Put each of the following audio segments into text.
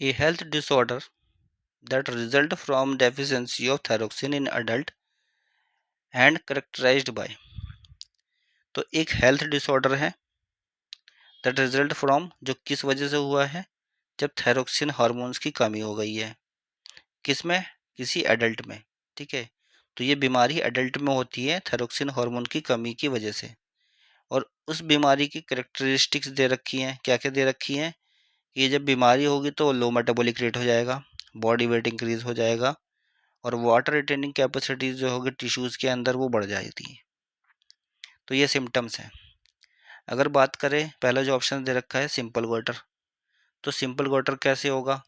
A health disorder that result from deficiency of thyroxine in adult and characterized by। तो एक health disorder है that result from, जो किस वजह से हुआ है, जब थायरोक्सिन हार्मोन्स की कमी हो गई है। किस में? किसी एडल्ट में। ठीक है, तो ये बीमारी एडल्ट में होती है थायरोक्सिन हार्मोन की कमी की वजह से। और उस बीमारी की कैरेक्टरिस्टिक्स दे रखी हैं। क्या क्या दे रखी हैं? ये जब बीमारी होगी तो लो मेटाबॉलिक रेट हो जाएगा, बॉडी वेट इंक्रीज हो जाएगा, और वाटर रिटेनिंग कैपेसिटी जो होगी टिश्यूज़ के अंदर वो बढ़ जाती है। तो ये सिम्टम्स हैं। अगर बात करें, पहला जो ऑप्शन दे रखा है सिंपल गोइटर, तो सिंपल गोइटर कैसे होगा?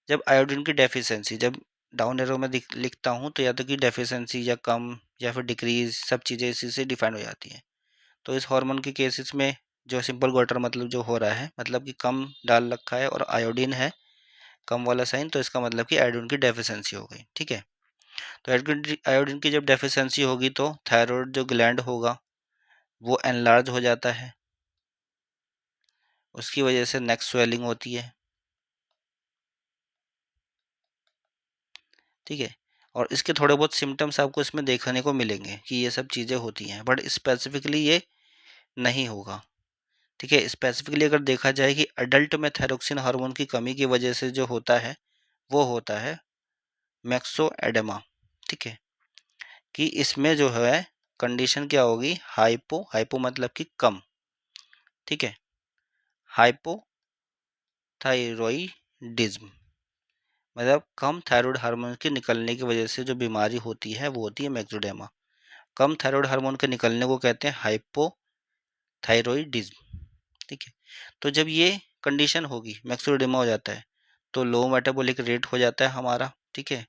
जब आयोडीन की डेफिशिएंसी, जब डाउन एरो में लिखता हूँ तो या तो कि डेफिशिएंसी या कम या फिर डिक्रीज, सब चीज़ें इसी से डिफाइन हो जाती हैं। तो इस हार्मोन के केसेस में जो सिंपल गोइटर मतलब जो हो रहा है, मतलब कि कम डाल रखा है और आयोडीन है, कम वाला साइन, तो इसका मतलब कि आयोडीन की डेफिशिएंसी हो गई। ठीक है, तो आयोडीन की जब डेफिशिएंसी होगी तो थायराइड जो ग्लैंड होगा वो एनलार्ज हो जाता है, उसकी वजह से नेक स्वेलिंग होती है। ठीक है, और इसके थोड़े बहुत सिम्टम्स आपको इसमें देखने को मिलेंगे कि ये सब चीज़ें होती हैं, बट स्पेसिफिकली ये नहीं होगा। ठीक है, स्पेसिफिकली अगर देखा जाए कि अडल्ट में थायरोक्सिन हार्मोन की कमी की वजह से जो होता है वो होता है मैक्सो एडेमा। ठीक है, कि इसमें जो है कंडीशन क्या होगी, हाइपो, हाइपो मतलब कि कम। ठीक है, हाइपोथायरॉयडिज्म मतलब कम थायराइड हार्मोन के निकलने की वजह से जो बीमारी होती है वो होती है मैक्सोडेमा। कम थायराइड हार्मोन के निकलने को कहते हैं हाइपोथायरॉयडिज्म। ठीक है, तो जब ये कंडीशन होगी, मैक्सोडेमा हो जाता है, तो लो मेटाबॉलिक रेट हो जाता है हमारा। ठीक है,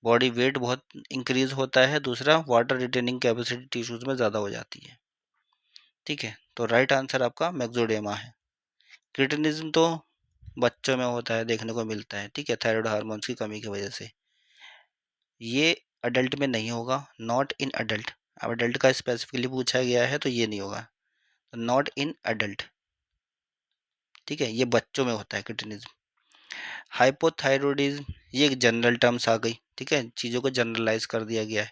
बॉडी वेट बहुत इंक्रीज होता है, दूसरा वाटर रिटेनिंग कैपेसिटी टिश्यूज में ज़्यादा हो जाती है। ठीक है, तो राइट आंसर आपका मैक्सोडेमा है। क्रिटिनिज्म तो बच्चों में होता है, देखने को मिलता है। ठीक है, थायराइड हार्मोन्स की कमी की वजह से। ये अडल्ट में नहीं होगा, नॉट इन अडल्ट। अब अडल्ट का स्पेसिफिकली पूछा गया है तो ये नहीं होगा, नॉट इन अडल्ट। ठीक है, ये बच्चों में होता है क्रिटिनिज्म। हाइपोथायरॉयडिज्म ये एक जनरल टर्म्स आ गई। ठीक है, चीज़ों को जनरलाइज कर दिया गया है,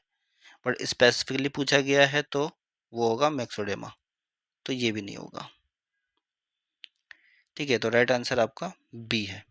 बट स्पेसिफिकली पूछा गया है तो वो होगा मैक्सोडेमा, तो ये भी नहीं होगा। ठीक है, तो राइट आंसर आपका बी है।